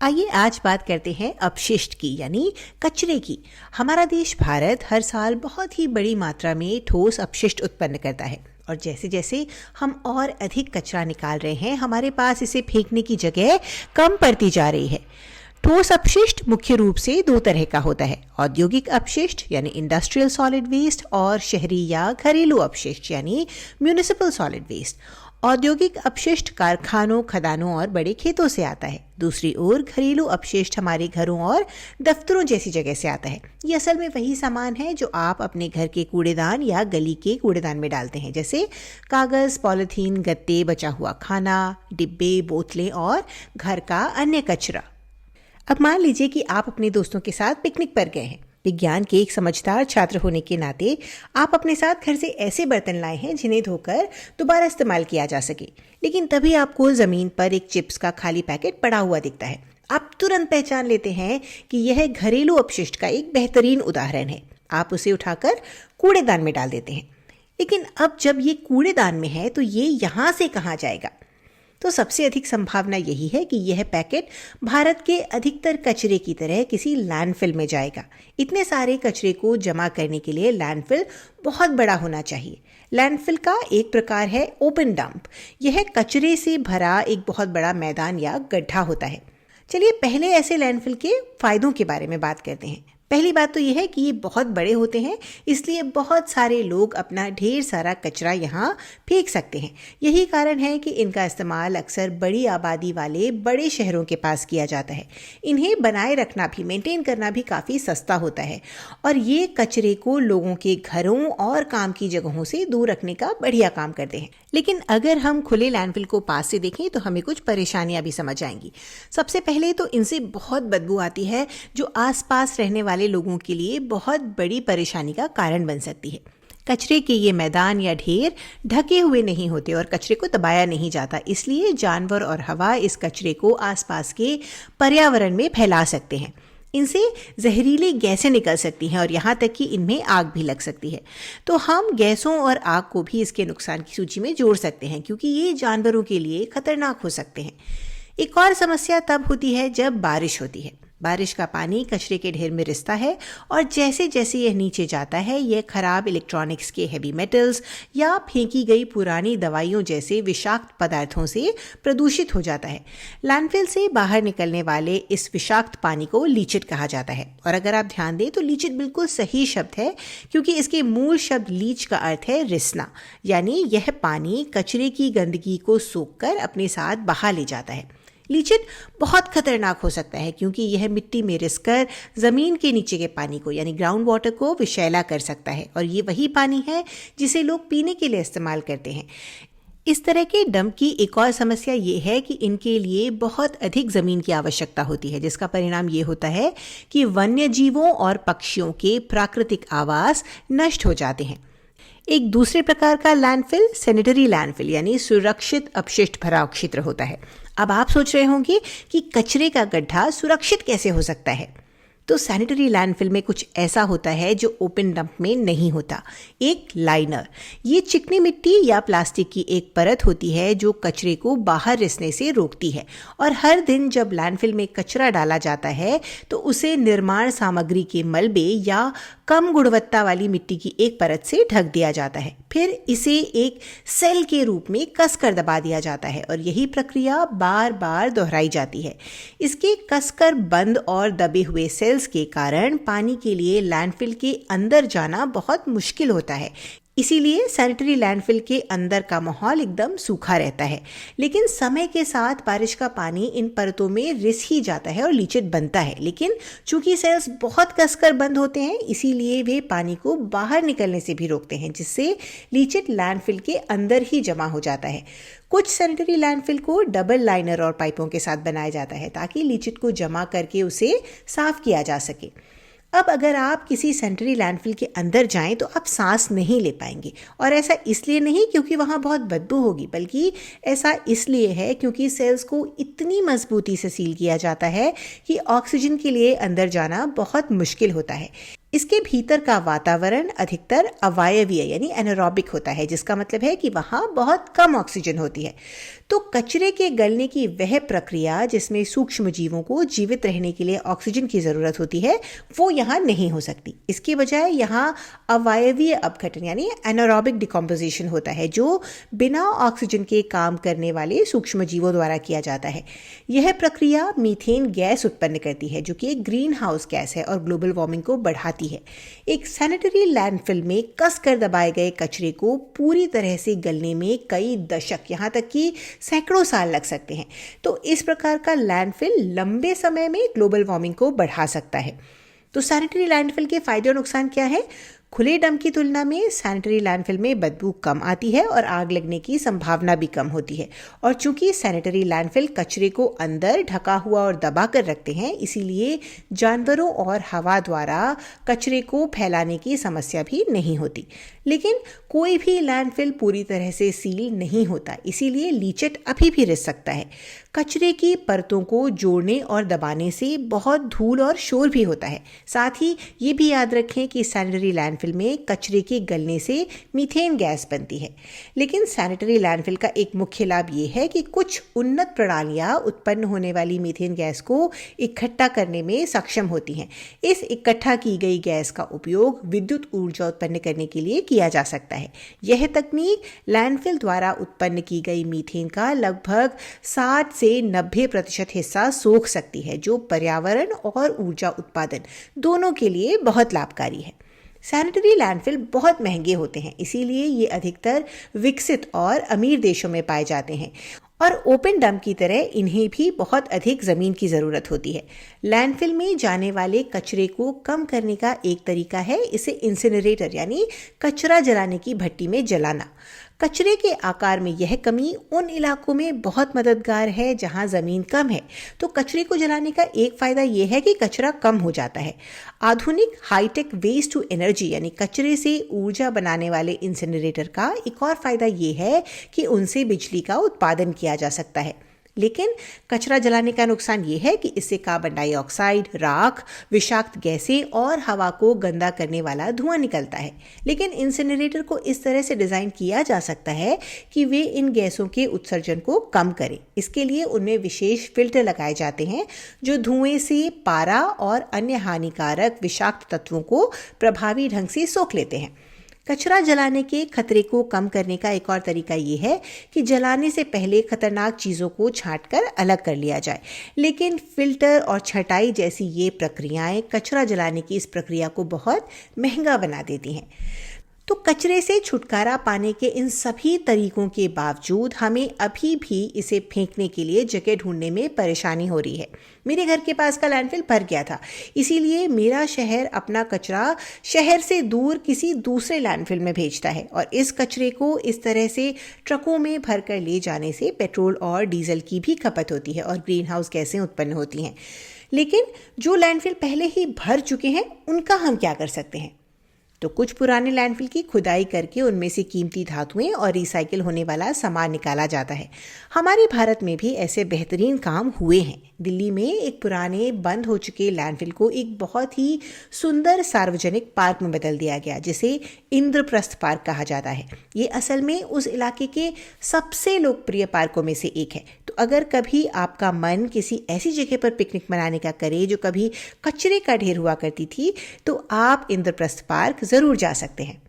आइए आज बात करते हैं अपशिष्ट की यानी कचरे की। हमारा देश भारत हर साल बहुत ही बड़ी मात्रा में ठोस अपशिष्ट उत्पन्न करता है और जैसे जैसे हम और अधिक कचरा निकाल रहे हैं हमारे पास इसे फेंकने की जगह कम पड़ती जा रही है। ठोस अपशिष्ट मुख्य रूप से दो तरह का होता है, औद्योगिक अपशिष्ट यानी इंडस्ट्रियल सॉलिड वेस्ट और शहरी या घरेलू अपशिष्ट यानी म्यूनिसिपल सॉलिड वेस्ट। औद्योगिक अपशिष्ट कारखानों, खदानों और बड़े खेतों से आता है। दूसरी ओर घरेलू अपशिष्ट हमारे घरों और दफ्तरों जैसी जगह से आता है। ये असल में वही सामान है जो आप अपने घर के कूड़ेदान या गली के कूड़ेदान में डालते हैं, जैसे कागज, पॉलिथीन, गत्ते, बचा हुआ खाना, डिब्बे, बोतलें और घर का अन्य कचरा। अब मान लीजिए कि आप अपने दोस्तों के साथ पिकनिक पर गए हैं। विज्ञान के एक समझदार छात्र होने के नाते आप अपने साथ घर से ऐसे बर्तन लाए हैं जिन्हें धोकर दोबारा इस्तेमाल किया जा सके, लेकिन तभी आपको जमीन पर एक चिप्स का खाली पैकेट पड़ा हुआ दिखता है। आप तुरंत पहचान लेते हैं कि यह घरेलू अपशिष्ट का एक बेहतरीन उदाहरण है। आप उसे उठाकर कूड़ेदान में डाल देते हैं। लेकिन अब जब ये कूड़ेदान में है तो ये यहाँ से कहाँ जाएगा? तो सबसे अधिक संभावना यही है कि यह पैकेट भारत के अधिकतर कचरे की तरह किसी लैंडफिल में जाएगा। इतने सारे कचरे को जमा करने के लिए लैंडफिल बहुत बड़ा होना चाहिए। लैंडफिल का एक प्रकार है ओपन डंप। यह कचरे से भरा एक बहुत बड़ा मैदान या गड्ढा होता है। चलिए पहले ऐसे लैंडफिल के फायदों के बारे में बात करते हैं। पहली बात तो यह है कि ये बहुत बड़े होते हैं, इसलिए बहुत सारे लोग अपना ढेर सारा कचरा यहाँ फेंक सकते हैं। यही कारण है कि इनका इस्तेमाल अक्सर बड़ी आबादी वाले बड़े शहरों के पास किया जाता है। इन्हें बनाए रखना भी, मेंटेन करना भी काफ़ी सस्ता होता है और ये कचरे को लोगों के घरों और काम की जगहों से दूर रखने का बढ़िया काम करते हैं। लेकिन अगर हम खुले लैंडफिल को पास से देखें तो हमें कुछ परेशानियां भी समझ आएंगी। सबसे पहले तो इनसे बहुत बदबू आती है जो आसपास रहने वाले लोगों के लिए बहुत बड़ी परेशानी का कारण बन सकती है। कचरे के ये मैदान या ढेर ढके हुए नहीं होते और कचरे को दबाया नहीं जाता, इसलिए जानवर और हवा इस कचरे को आसपास के पर्यावरण में फैला सकते हैं। इनसे जहरीली गैसें निकल सकती हैं और यहाँ तक कि इनमें आग भी लग सकती है। तो हम गैसों और आग को भी इसके नुकसान की सूची में जोड़ सकते हैं क्योंकि ये जानवरों के लिए खतरनाक हो सकते हैं। एक और समस्या तब होती है जब बारिश होती है। बारिश का पानी कचरे के ढेर में रिसता है और जैसे जैसे यह नीचे जाता है यह खराब इलेक्ट्रॉनिक्स के हेवी मेटल्स या फेंकी गई पुरानी दवाइयों जैसे विषाक्त पदार्थों से प्रदूषित हो जाता है। लैंडफिल से बाहर निकलने वाले इस विषाक्त पानी को लीचिट कहा जाता है और अगर आप ध्यान दें तो लीचिट बिल्कुल सही शब्द है क्योंकि इसके मूल शब्द लीच का अर्थ है रिसना, यानी यह पानी कचरे की गंदगी को सोखकर अपने साथ बहा ले जाता है। लीचिट बहुत खतरनाक हो सकता है क्योंकि यह मिट्टी में रिसकर जमीन के नीचे के पानी को यानी ग्राउंड वाटर को विषैला कर सकता है और ये वही पानी है जिसे लोग पीने के लिए इस्तेमाल करते हैं। इस तरह के डंप की एक और समस्या ये है कि इनके लिए बहुत अधिक जमीन की आवश्यकता होती है, जिसका परिणाम ये होता है कि वन्य जीवों और पक्षियों के प्राकृतिक आवास नष्ट हो जाते हैं। एक दूसरे प्रकार का लैंडफिल सैनिटरी लैंडफिल यानी सुरक्षित अपशिष्ट भराव क्षेत्र होता है। अब आप सोच रहे होंगे कि कचरे का गड्ढा सुरक्षित कैसे हो सकता है? तो सैनिटरी लैंडफिल में कुछ ऐसा होता है जो ओपन डंप में नहीं होता, एक लाइनर। ये चिकनी मिट्टी या प्लास्टिक की एक परत होती है जो कचरे को बाहर रिसने से रोकती है और हर दिन जब लैंडफिल में कचरा डाला जाता है तो उसे निर्माण सामग्री के मलबे या कम गुणवत्ता वाली मिट्टी की एक परत से ढक दिया जाता है। फिर इसे एक सेल के रूप में कसकर दबा दिया जाता है और यही प्रक्रिया बार बार दोहराई जाती है। इसके कसकर बंद और दबे हुए सेल्स के कारण पानी के लिए लैंडफिल के अंदर जाना बहुत मुश्किल होता है। इसीलिए सैनिटरी लैंडफिल के अंदर का माहौल एकदम सूखा रहता है। लेकिन समय के साथ बारिश का पानी इन परतों में रिस ही जाता है और लीचिट बनता है। लेकिन चूंकि सेल्स बहुत कसकर बंद होते हैं इसीलिए वे पानी को बाहर निकलने से भी रोकते हैं, जिससे लीचिट लैंडफिल के अंदर ही जमा हो जाता है। कुछ सैनिटरी लैंडफिल को डबल लाइनर और पाइपों के साथ बनाया जाता है ताकि लीचिट को जमा करके उसे साफ किया जा सके। अब अगर आप किसी सैनिटरी लैंडफिल के अंदर जाएं तो आप सांस नहीं ले पाएंगे और ऐसा इसलिए नहीं क्योंकि वहाँ बहुत बदबू होगी, बल्कि ऐसा इसलिए है क्योंकि सेल्स को इतनी मजबूती से सील किया जाता है कि ऑक्सीजन के लिए अंदर जाना बहुत मुश्किल होता है। इसके भीतर का वातावरण अधिकतर अवायवीय यानी एनारोबिक होता है, जिसका मतलब है कि वहाँ बहुत कम ऑक्सीजन होती है। तो कचरे के गलने की वह प्रक्रिया जिसमें सूक्ष्म जीवों को जीवित रहने के लिए ऑक्सीजन की ज़रूरत होती है, वो यहाँ नहीं हो सकती। इसके बजाय यहाँ अवायवीय अपघटन यानी एनारोबिक डिकम्पोजिशन होता है, जो बिना ऑक्सीजन के काम करने वाले सूक्ष्म जीवों द्वारा किया जाता है। यह प्रक्रिया मीथेन गैस उत्पन्न करती है, जो कि एक ग्रीन हाउस गैस है और ग्लोबल वार्मिंग को बढ़ाती है। एक सैनिटरी लैंडफिल में कस कर दबाए गए कचरे को पूरी तरह से गलने में कई दशक, यहाँ तक कि सैकड़ों साल लग सकते हैं। तो इस प्रकार का लैंडफिल लंबे समय में ग्लोबल वार्मिंग को बढ़ा सकता है। तो सैनिटरी लैंडफिल के फायदे और नुकसान क्या है? खुले डंप की तुलना में सैनिटरी लैंडफिल में बदबू कम आती है और आग लगने की संभावना भी कम होती है। और चूंकि सैनिटरी लैंडफिल कचरे को अंदर ढका हुआ और दबा कर रखते हैं, इसीलिए जानवरों और हवा द्वारा कचरे को फैलाने की समस्या भी नहीं होती। लेकिन कोई भी लैंडफिल पूरी तरह से सील नहीं होता, इसीलिए लीचेट अभी भी रिस सकता है। कचरे की परतों को जोड़ने और दबाने से बहुत धूल और शोर भी होता है। साथ ही ये भी याद रखें कि सैनिटरी लैंडफिल में कचरे के गलने से मीथेन गैस बनती है। लेकिन सैनिटरी लैंडफिल का एक मुख्य लाभ ये है कि कुछ उन्नत प्रणालियां उत्पन्न होने वाली मीथेन गैस को इकट्ठा करने में सक्षम होती हैं। इस इकट्ठा की गई गैस का उपयोग विद्युत ऊर्जा उत्पन्न करने के लिए किया जा सकता है। यह तकनीक लैंडफिल द्वारा उत्पन्न की गई मीथेन का लगभग 60 से 90% हिस्सा सोख सकती है, जो पर्यावरण और ऊर्जा उत्पादन दोनों के लिए बहुत लाभकारी है। सैनिटरी लैंडफिल बहुत महंगे होते हैं, इसीलिए ये अधिकतर विकसित और अमीर देशों में पाए जाते हैं और ओपन डंप की तरह इन्हें भी बहुत अधिक ज़मीन की ज़रूरत होती है। लैंडफिल में जाने वाले कचरे को कम करने का एक तरीका है इसे इंसिनरेटर यानी कचरा जलाने की भट्टी में जलाना। कचरे के आकार में यह कमी उन इलाकों में बहुत मददगार है जहां ज़मीन कम है। तो कचरे को जलाने का एक फ़ायदा यह है कि कचरा कम हो जाता है। आधुनिक हाईटेक वेस्ट टू एनर्जी यानी कचरे से ऊर्जा बनाने वाले इंसिनरेटर का एक और फ़ायदा यह है कि उनसे बिजली का उत्पादन किया जा सकता है। लेकिन कचरा जलाने का नुकसान ये है कि इससे कार्बन डाइऑक्साइड, राख, विषाक्त गैसें और हवा को गंदा करने वाला धुआं निकलता है। लेकिन इंसिनरेटर को इस तरह से डिज़ाइन किया जा सकता है कि वे इन गैसों के उत्सर्जन को कम करें। इसके लिए उनमें विशेष फिल्टर लगाए जाते हैं जो धुएं से पारा और अन्य हानिकारक विषाक्त तत्वों को प्रभावी ढंग से सोख लेते हैं। कचरा जलाने के खतरे को कम करने का एक और तरीका ये है कि जलाने से पहले खतरनाक चीज़ों को छांटकर अलग कर लिया जाए। लेकिन फिल्टर और छटाई जैसी ये प्रक्रियाएं कचरा जलाने की इस प्रक्रिया को बहुत महंगा बना देती हैं। तो कचरे से छुटकारा पाने के इन सभी तरीकों के बावजूद हमें अभी भी इसे फेंकने के लिए जगह ढूंढने में परेशानी हो रही है। मेरे घर के पास का लैंडफिल भर गया था, इसीलिए मेरा शहर अपना कचरा शहर से दूर किसी दूसरे लैंडफिल में भेजता है और इस कचरे को इस तरह से ट्रकों में भरकर ले जाने से पेट्रोल और डीजल की भी खपत होती है और ग्रीन हाउस गैसें उत्पन्न होती हैं। लेकिन जो लैंडफिल पहले ही भर चुके हैं उनका हम क्या कर सकते हैं? तो कुछ पुराने लैंडफिल की खुदाई करके उनमें से कीमती धातुएं और रिसाइकिल होने वाला सामान निकाला जाता है। हमारे भारत में भी ऐसे बेहतरीन काम हुए हैं। दिल्ली में एक पुराने बंद हो चुके लैंडफिल को एक बहुत ही सुंदर सार्वजनिक पार्क में बदल दिया गया, जिसे इंद्रप्रस्थ पार्क कहा जाता है। ये असल में उस इलाके के सबसे लोकप्रिय पार्कों में से एक है। तो अगर कभी आपका मन किसी ऐसी जगह पर पिकनिक मनाने का करे जो कभी कचरे का ढेर हुआ करती थी, तो आप इंद्रप्रस्थ पार्क ज़रूर जा सकते हैं।